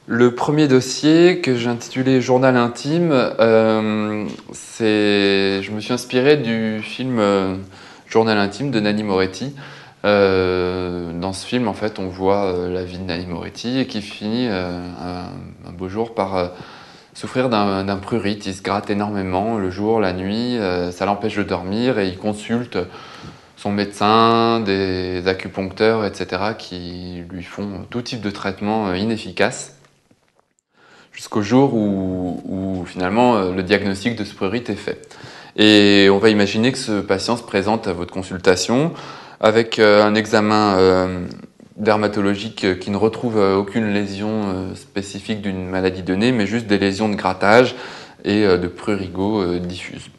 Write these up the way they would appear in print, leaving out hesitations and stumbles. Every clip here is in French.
Le premier dossier que j'ai intitulé Journal intime, je me suis inspiré du film Journal intime de Nanni Moretti. Dans ce film, en fait, on voit la vie de Nanni Moretti et qui finit un beau jour par souffrir d'un prurite. Il se gratte énormément le jour, la nuit, ça l'empêche de dormir et il consulte son médecin, des acupuncteurs, etc., qui lui font tout type de traitement inefficace. Jusqu'au jour où finalement le diagnostic de ce prurite est fait. Et on va imaginer que ce patient se présente à votre consultation avec un examen dermatologique qui ne retrouve aucune lésion spécifique d'une maladie donnée, mais juste des lésions de grattage et de prurigo diffuses.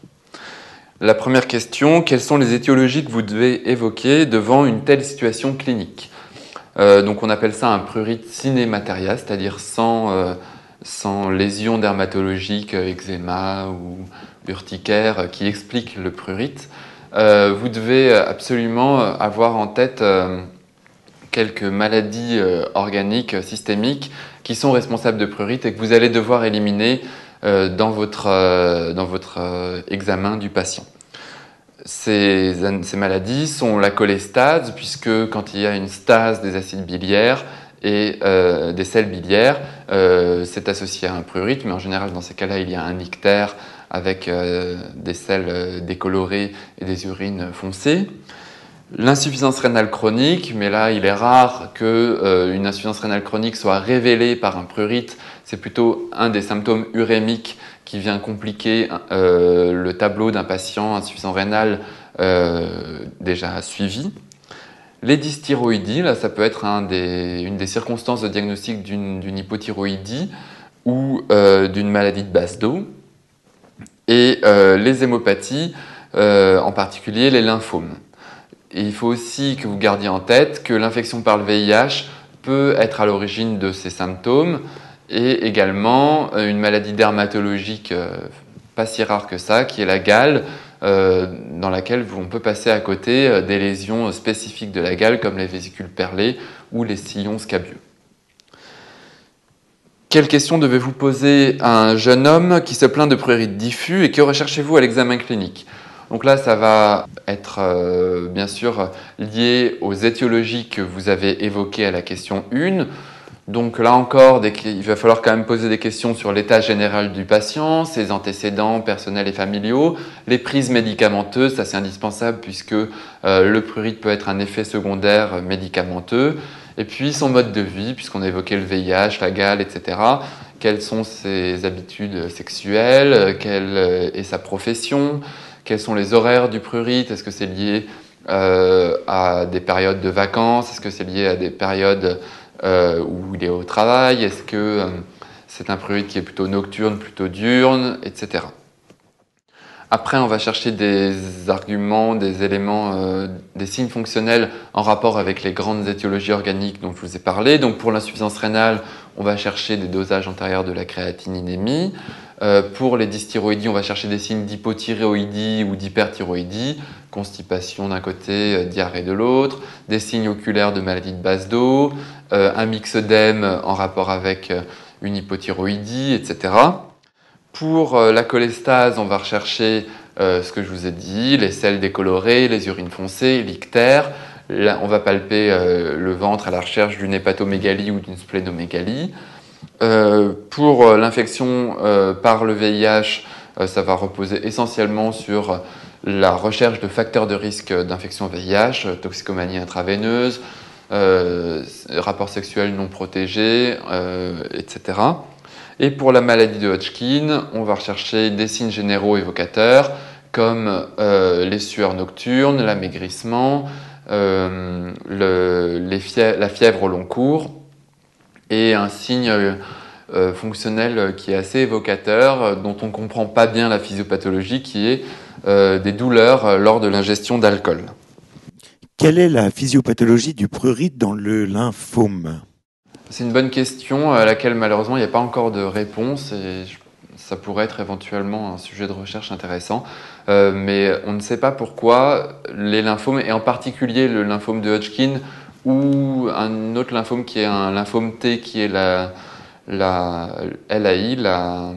La première question, quelles sont les étiologies que vous devez évoquer devant une telle situation clinique? Donc on appelle ça un prurite cinémateria, c'est-à-dire sans lésions dermatologiques, eczéma ou urticaire qui expliquent le prurite. Vous devez absolument avoir en tête quelques maladies organiques systémiques qui sont responsables de prurite et que vous allez devoir éliminer dans votre examen du patient. Ces maladies sont la cholestase, puisque quand il y a une stase des acides biliaires et des sels biliaires, c'est associé à un prurite, mais en général dans ces cas-là il y a un ictère avec des sels décolorés et des urines foncées. L'insuffisance rénale chronique, mais là il est rare qu'une insuffisance rénale chronique soit révélée par un prurite, c'est plutôt un des symptômes urémiques qui vient compliquer le tableau d'un patient insuffisant rénal déjà suivi. Les dysthyroïdies, là, ça peut être une des circonstances de diagnostic d'une hypothyroïdie ou d'une maladie de base d'eau. Et les hémopathies, en particulier les lymphomes. Et il faut aussi que vous gardiez en tête que l'infection par le VIH peut être à l'origine de ces symptômes et également une maladie dermatologique pas si rare que ça, qui est la gale, dans laquelle on peut passer à côté des lésions spécifiques de la gale comme les vésicules perlées ou les sillons scabieux. Quelle question devez-vous poser à un jeune homme qui se plaint de prurite diffus et que recherchez-vous à l'examen clinique? Donc là, ça va être bien sûr lié aux étiologies que vous avez évoquées à la question 1. Donc là encore, il va falloir quand même poser des questions sur l'état général du patient, ses antécédents personnels et familiaux, les prises médicamenteuses, ça c'est indispensable puisque le prurite peut être un effet secondaire médicamenteux, et puis son mode de vie, puisqu'on a évoqué le VIH, la gale, etc. Quelles sont ses habitudes sexuelles, quelle est sa profession, quels sont les horaires du prurite, est-ce que c'est lié à des périodes de vacances, est-ce que c'est lié à des périodes où il est au travail, est-ce que c'est un prurite qui est plutôt nocturne, plutôt diurne, etc. Après, on va chercher des arguments, des éléments, des signes fonctionnels en rapport avec les grandes étiologies organiques dont je vous ai parlé. Donc pour l'insuffisance rénale, on va chercher des dosages antérieurs de la créatininémie. Pour les dysthyroïdies, on va chercher des signes d'hypothyréoïdie ou d'hyperthyroïdie, constipation d'un côté, diarrhée de l'autre, des signes oculaires de maladie de base d'eau, un myxœdème en rapport avec une hypothyroïdie, etc. Pour la cholestase, on va rechercher ce que je vous ai dit, les sels décolorés, les urines foncées, l'ictère. Là, on va palper le ventre à la recherche d'une hépatomégalie ou d'une splénomégalie. Pour l'infection par le VIH, ça va reposer essentiellement sur la recherche de facteurs de risque d'infection VIH, toxicomanie intraveineuse, rapports sexuels non protégés, etc. Et pour la maladie de Hodgkin, on va rechercher des signes généraux évocateurs comme les sueurs nocturnes, l'amaigrissement, la fièvre au long cours et un signe fonctionnel qui est assez évocateur, dont on ne comprend pas bien la physiopathologie, qui est des douleurs lors de l'ingestion d'alcool. Quelle est la physiopathologie du prurite dans le lymphome? C'est une bonne question à laquelle malheureusement il n'y a pas encore de réponse et ça pourrait être éventuellement un sujet de recherche intéressant. Mais on ne sait pas pourquoi les lymphomes, et en particulier le lymphome de Hodgkin ou un autre lymphome qui est un lymphome T, qui est la LAI, la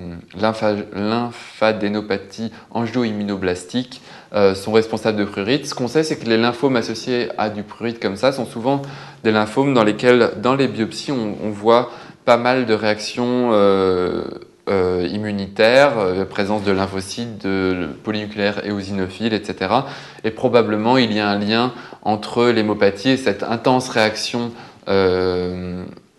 lymphadénopathie angio-immunoblastique, sont responsables de prurite. Ce qu'on sait, c'est que les lymphomes associés à du prurite comme ça sont souvent des lymphomes dans lesquels, dans les biopsies, on voit pas mal de réactions immunitaires, présence de lymphocytes, de polynucléaires éosinophiles, etc. Et probablement, il y a un lien entre l'hémopathie et cette intense réaction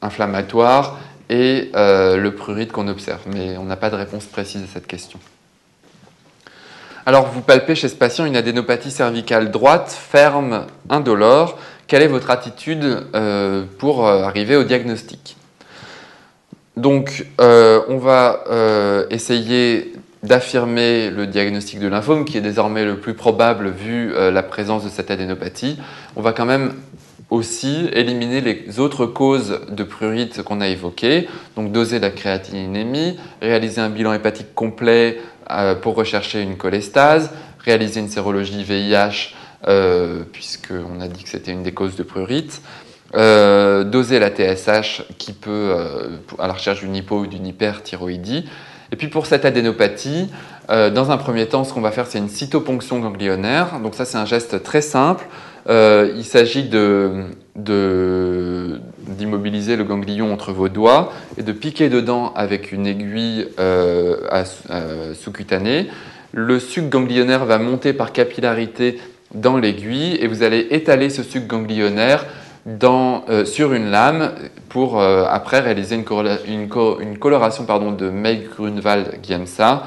inflammatoire et le prurite qu'on observe. Mais on n'a pas de réponse précise à cette question. Alors, vous palpez chez ce patient une adénopathie cervicale droite, ferme, indolore. Quelle est votre attitude pour arriver au diagnostic ? Donc, on va essayer d'affirmer le diagnostic de lymphome, qui est désormais le plus probable vu la présence de cette adénopathie. On va quand même aussi éliminer les autres causes de prurite qu'on a évoquées, donc doser la créatininémie, réaliser un bilan hépatique complet pour rechercher une cholestase, réaliser une sérologie VIH, puisqu'on a dit que c'était une des causes de prurite, doser la TSH qui peut, à la recherche d'une hypo ou d'une hyperthyroïdie. Et puis pour cette adénopathie, dans un premier temps, ce qu'on va faire, c'est une cytoponction ganglionnaire. Donc ça, c'est un geste très simple. Il s'agit d'immobiliser le ganglion entre vos doigts et de piquer dedans avec une aiguille sous-cutanée. Le suc ganglionnaire va monter par capillarité dans l'aiguille et vous allez étaler ce suc ganglionnaire sur une lame pour après réaliser une coloration de Meij-Grunwald-Giemsa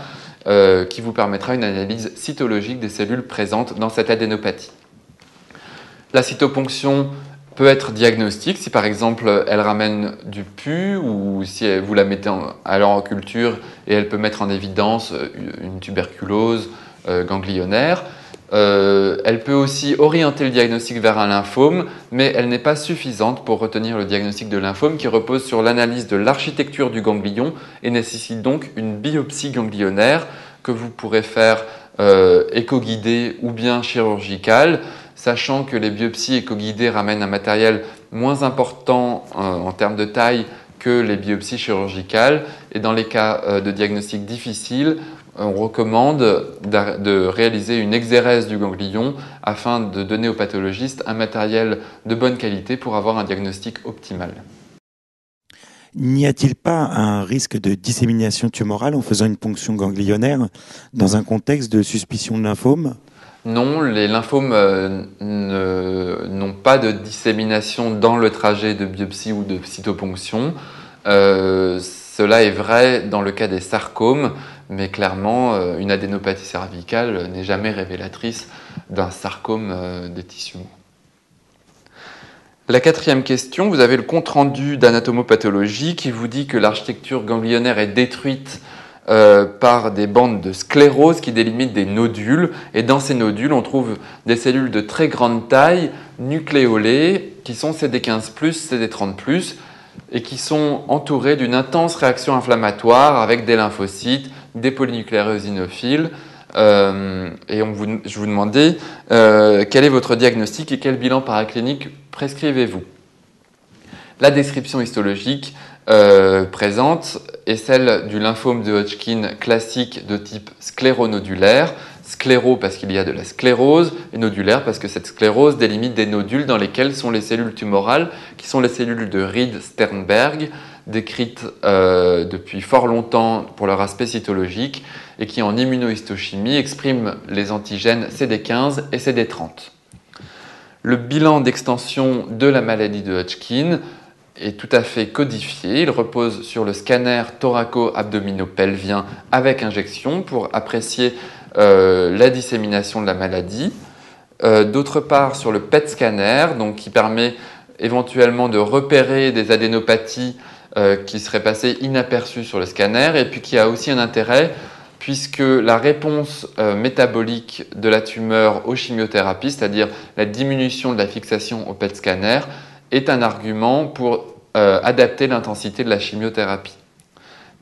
qui vous permettra une analyse cytologique des cellules présentes dans cette adénopathie. La cytoponction peut être diagnostique si par exemple elle ramène du pus ou si vous la mettez alors en culture et elle peut mettre en évidence une tuberculose ganglionnaire. Elle peut aussi orienter le diagnostic vers un lymphome, mais elle n'est pas suffisante pour retenir le diagnostic de lymphome qui repose sur l'analyse de l'architecture du ganglion et nécessite donc une biopsie ganglionnaire que vous pourrez faire éco-guidée ou bien chirurgicale, sachant que les biopsies éco-guidées ramènent un matériel moins important en termes de taille que les biopsies chirurgicales. Et dans les cas de diagnostic difficile, on recommande de réaliser une exérèse du ganglion afin de donner au pathologiste un matériel de bonne qualité pour avoir un diagnostic optimal. N'y a-t-il pas un risque de dissémination tumorale en faisant une ponction ganglionnaire dans un contexte de suspicion de lymphome ? Non, les lymphomes n'ont pas de dissémination dans le trajet de biopsie ou de cytoponction. Cela est vrai dans le cas des sarcomes, mais clairement, une adénopathie cervicale n'est jamais révélatrice d'un sarcome des tissus mous. La quatrième question, vous avez le compte-rendu d'anatomopathologie qui vous dit que l'architecture ganglionnaire est détruite par des bandes de sclérose qui délimitent des nodules. Et dans ces nodules, on trouve des cellules de très grande taille, nucléolées, qui sont CD15+, CD30+, et qui sont entourées d'une intense réaction inflammatoire avec des lymphocytes, des polynucléaires éosinophiles. Je vous demandais quel est votre diagnostic et quel bilan paraclinique prescrivez-vous. La description histologique présente est celle du lymphome de Hodgkin classique de type scléronodulaire. Scléro parce qu'il y a de la sclérose et nodulaire parce que cette sclérose délimite des nodules dans lesquels sont les cellules tumorales qui sont les cellules de Reed-Sternberg décrites depuis fort longtemps pour leur aspect cytologique et qui en immunohistochimie expriment les antigènes CD15 et CD30. Le bilan d'extension de la maladie de Hodgkin est tout à fait codifié. Il repose sur le scanner thoraco-abdominopelvien avec injection pour apprécier la dissémination de la maladie. D'autre part, sur le PET scanner, donc, qui permet éventuellement de repérer des adénopathies qui seraient passées inaperçues sur le scanner et puis qui a aussi un intérêt puisque la réponse métabolique de la tumeur aux chimiothérapies, c'est-à-dire la diminution de la fixation au PET scanner, est un argument pour adapter l'intensité de la chimiothérapie.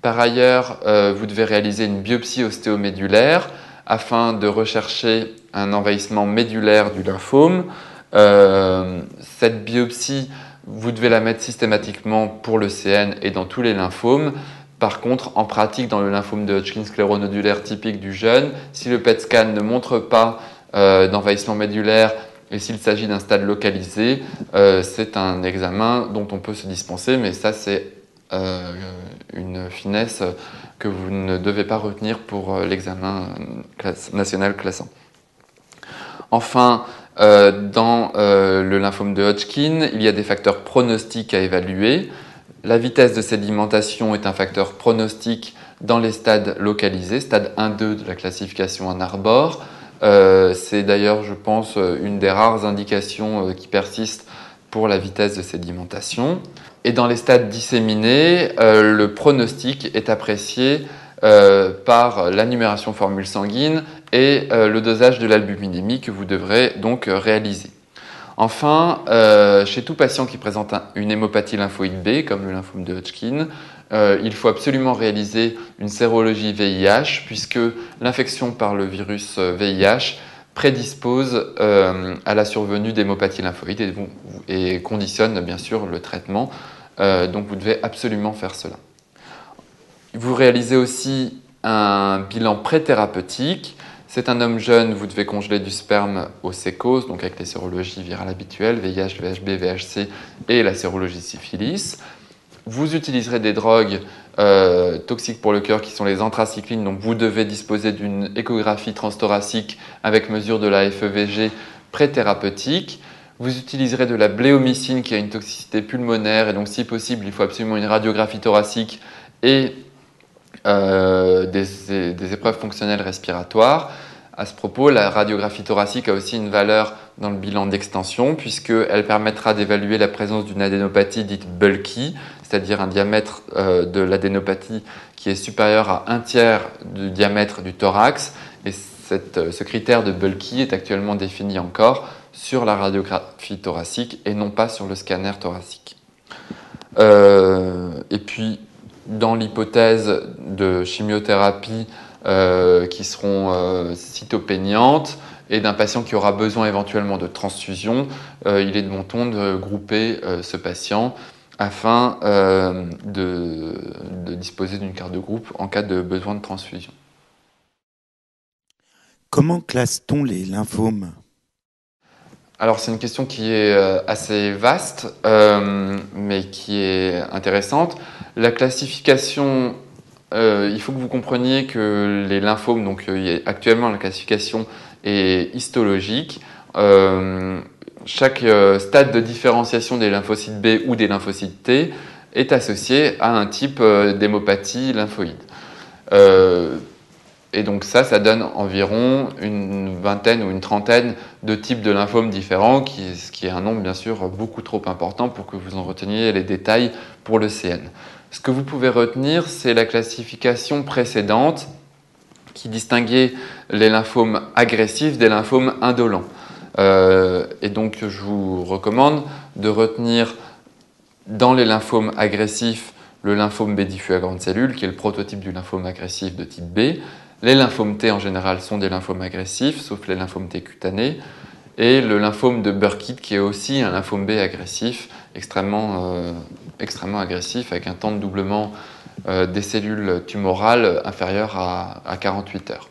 Par ailleurs, vous devez réaliser une biopsie ostéomédulaire afin de rechercher un envahissement médulaire du lymphome. Cette biopsie vous devez la mettre systématiquement pour le CN et dans tous les lymphomes. Par contre, en pratique, dans le lymphome de Hodgkin scléronodulaire typique du jeune, si le PET scan ne montre pas d'envahissement médulaire et s'il s'agit d'un stade localisé, c'est un examen dont on peut se dispenser, mais ça c'est une finesse que vous ne devez pas retenir pour l'examen national classant. Enfin, dans le lymphome de Hodgkin, il y a des facteurs pronostiques à évaluer. La vitesse de sédimentation est un facteur pronostique dans les stades localisés, stade 1-2 de la classification en Arbor. C'est d'ailleurs, je pense, une des rares indications qui persistent pour la vitesse de sédimentation. Et dans les stades disséminés, le pronostic est apprécié par la numération formule sanguine et le dosage de l'albuminémie que vous devrez donc réaliser. Enfin, chez tout patient qui présente une hémopathie lymphoïde B, comme le lymphome de Hodgkin, il faut absolument réaliser une sérologie VIH, puisque l'infection par le virus VIH prédispose à la survenue d'hémopathie lymphoïde et conditionne bien sûr le traitement. Donc vous devez absolument faire cela. Vous réalisez aussi un bilan pré-thérapeutique. C'est un homme jeune, vous devez congeler du sperme au sécose, donc avec les sérologies virales habituelles, VIH, VHB, VHC et la sérologie syphilis. Vous utiliserez des drogues toxiques pour le cœur qui sont les anthracyclines, donc vous devez disposer d'une échographie transthoracique avec mesure de la FEVG pré-thérapeutique. Vous utiliserez de la bléomycine qui a une toxicité pulmonaire et donc si possible il faut absolument une radiographie thoracique et des épreuves fonctionnelles respiratoires. À ce propos, la radiographie thoracique a aussi une valeur dans le bilan d'extension puisqu'elle permettra d'évaluer la présence d'une adénopathie dite bulky, c'est-à-dire un diamètre de l'adénopathie qui est supérieur à 1/3 du diamètre du thorax. Et ce critère de bulky est actuellement défini encore sur la radiographie thoracique et non pas sur le scanner thoracique. Et puis, dans l'hypothèse de chimiothérapie qui seront cytopéniantes et d'un patient qui aura besoin éventuellement de transfusion, il est de bon ton de grouper ce patient afin de disposer d'une carte de groupe en cas de besoin de transfusion. Comment classe-t-on les lymphomes ? Alors c'est une question qui est assez vaste, mais qui est intéressante. La classification, il faut que vous compreniez que les lymphomes, donc actuellement la classification est histologique. Chaque stade de différenciation des lymphocytes B ou des lymphocytes T est associé à un type d'hémopathie lymphoïde. Et donc ça donne environ une vingtaine ou une trentaine de types de lymphomes différents, ce qui est un nombre bien sûr beaucoup trop important pour que vous en reteniez les détails pour le CN. Ce que vous pouvez retenir, c'est la classification précédente qui distinguait les lymphomes agressifs des lymphomes indolents. Et donc je vous recommande de retenir dans les lymphomes agressifs le lymphome B diffus à grande cellule, qui est le prototype du lymphome agressif de type B. Les lymphomes T en général sont des lymphomes agressifs, sauf les lymphomes T cutanés, et le lymphome de Burkitt qui est aussi un lymphome B agressif, extrêmement agressif, avec un temps de doublement des cellules tumorales inférieur à 48 heures.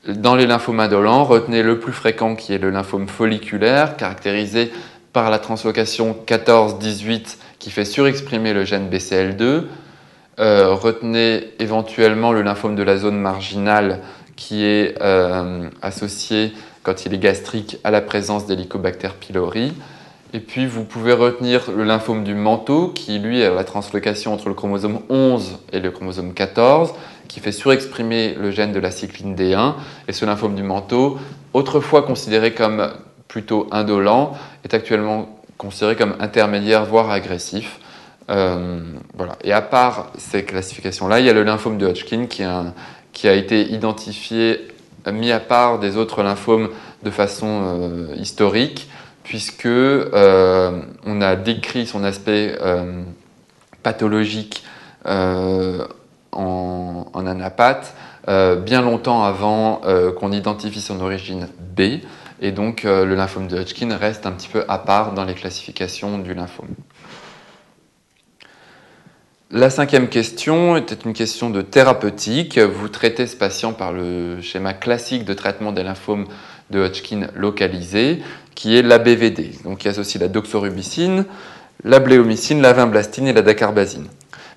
Dans les lymphomes indolents, retenez le plus fréquent qui est le lymphome folliculaire, caractérisé par la translocation 14-18 qui fait surexprimer le gène BCL2. Retenez éventuellement le lymphome de la zone marginale qui est associé, quand il est gastrique, à la présence d'Helicobacter pylori. Et puis vous pouvez retenir le lymphome du manteau qui, lui, a la translocation entre le chromosome 11 et le chromosome 14 qui fait surexprimer le gène de la cycline D1. Et ce lymphome du manteau, autrefois considéré comme plutôt indolent, est actuellement considéré comme intermédiaire, voire agressif. Voilà. Et à part ces classifications-là, il y a le lymphome de Hodgkin qui a été identifié, mis à part des autres lymphomes de façon historique, puisque on a décrit son aspect pathologique en anapathe bien longtemps avant qu'on identifie son origine B. et donc le lymphome de Hodgkin reste un petit peu à part dans les classifications du lymphome. La 5e question était une question de thérapeutique. Vous traitez ce patient par le schéma classique de traitement des lymphomes de Hodgkin localisés, qui est l'ABVD, donc qui associe la doxorubicine, la bléomycine, la vinblastine et la dacarbazine.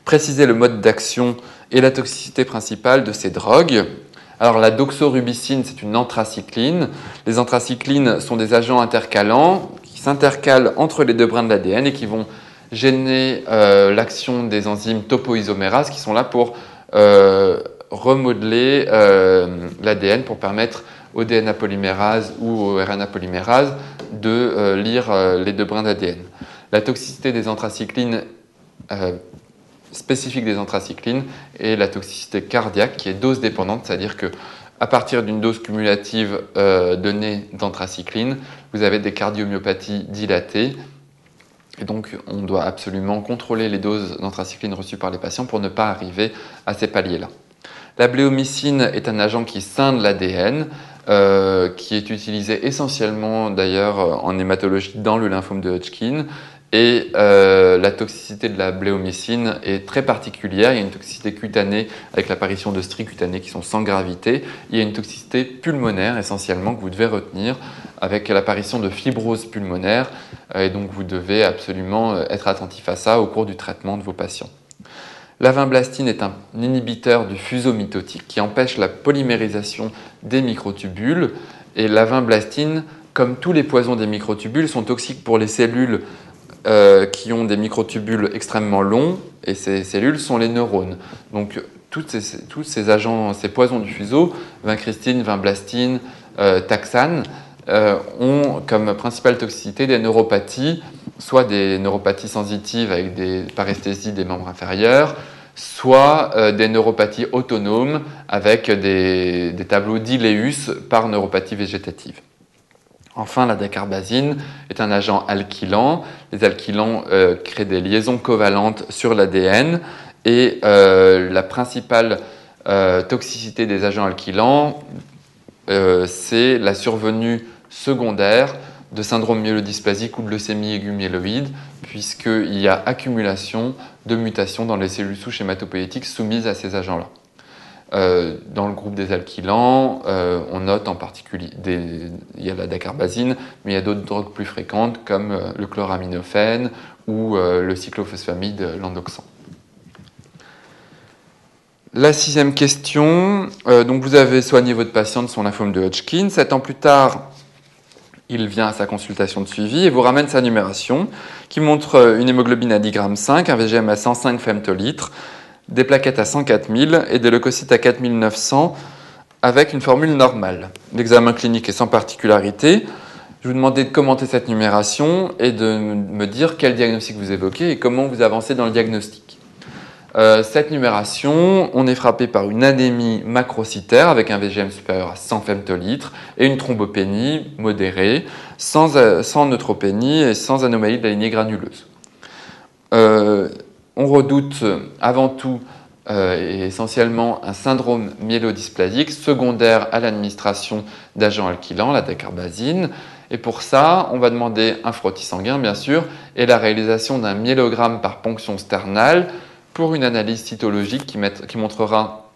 Précisez le mode d'action et la toxicité principale de ces drogues. Alors la doxorubicine, c'est une anthracycline. Les anthracyclines sont des agents intercalants qui s'intercalent entre les deux brins de l'ADN et qui vont gêner l'action des enzymes topoisomérases qui sont là pour remodeler l'ADN pour permettre au DNA polymérase ou au RNA polymérase de lire les deux brins d'ADN. La toxicité des anthracyclines spécifique des anthracyclines est la toxicité cardiaque qui est dose dépendante, c'est-à-dire que à partir d'une dose cumulative donnée d'anthracycline, vous avez des cardiomyopathies dilatées. Et donc, on doit absolument contrôler les doses d'anthracycline reçues par les patients pour ne pas arriver à ces paliers-là. La bléomycine est un agent qui scinde l'ADN, qui est utilisé essentiellement d'ailleurs en hématologie dans le lymphome de Hodgkin. Et la toxicité de la bléomycine est très particulière. Il y a une toxicité cutanée avec l'apparition de stries cutanées qui sont sans gravité. Il y a une toxicité pulmonaire essentiellement que vous devez retenir avec l'apparition de fibrose pulmonaire. Et donc vous devez absolument être attentif à ça au cours du traitement de vos patients. La vinblastine est un inhibiteur du fuseau mitotique qui empêche la polymérisation des microtubules. Et la vinblastine, comme tous les poisons des microtubules, sont toxiques pour les cellules qui ont des microtubules extrêmement longs, et ces cellules sont les neurones. Donc tous ces agents, ces poisons du fuseau, vincristine, vinblastine, taxane, ont comme principale toxicité des neuropathies, soit des neuropathies sensitives avec des paresthésies des membres inférieurs, soit des neuropathies autonomes avec des tableaux d'Ileus par neuropathie végétative. Enfin, la dacarbazine est un agent alkylant. Les alkylants créent des liaisons covalentes sur l'ADN et la principale toxicité des agents alkylants, c'est la survenue secondaire de syndrome myélodysplasique ou de leucémie aiguë myéloïde, puisqu'il y a accumulation de mutations dans les cellules souches hématopoïétiques soumises à ces agents-là. Dans le groupe des alkylants, on note en particulier, il y a la dacarbazine, mais il y a d'autres drogues plus fréquentes comme le chloraminophène ou le cyclophosphamide, l'endoxan. La 6e question, donc vous avez soigné votre patient de son lymphome de Hodgkin. 7 ans plus tard, il vient à sa consultation de suivi et vous ramène sa numération qui montre une hémoglobine à 10,5 g, un VGM à 105 femtolitres, des plaquettes à 104 000 et des leucocytes à 4 900 avec une formule normale. L'examen clinique est sans particularité. Je vous demandais de commenter cette numération et de me dire quel diagnostic vous évoquez et comment vous avancez dans le diagnostic. Cette numération, on est frappé par une anémie macrocytaire avec un VGM supérieur à 100 femtolitres et une thrombopénie modérée, sans neutropénie et sans anomalie de la lignée granuleuse. On redoute avant tout et essentiellement un syndrome myélodysplasique secondaire à l'administration d'agents alkylants, la dacarbazine. Et pour ça, on va demander un frottis sanguin, bien sûr, et la réalisation d'un myélogramme par ponction sternale pour une analyse cytologique qui montrera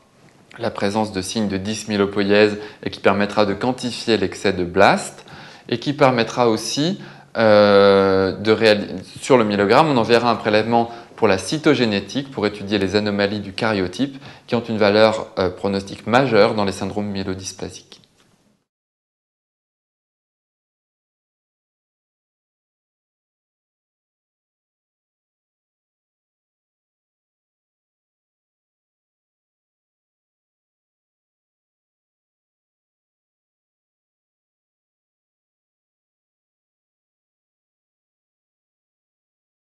la présence de signes de dysmyélopoïèse et qui permettra de quantifier l'excès de blast et qui permettra aussi sur le myélogramme, on enverra un prélèvement pour la cytogénétique pour étudier les anomalies du karyotype qui ont une valeur pronostique majeure dans les syndromes myélodysplasiques.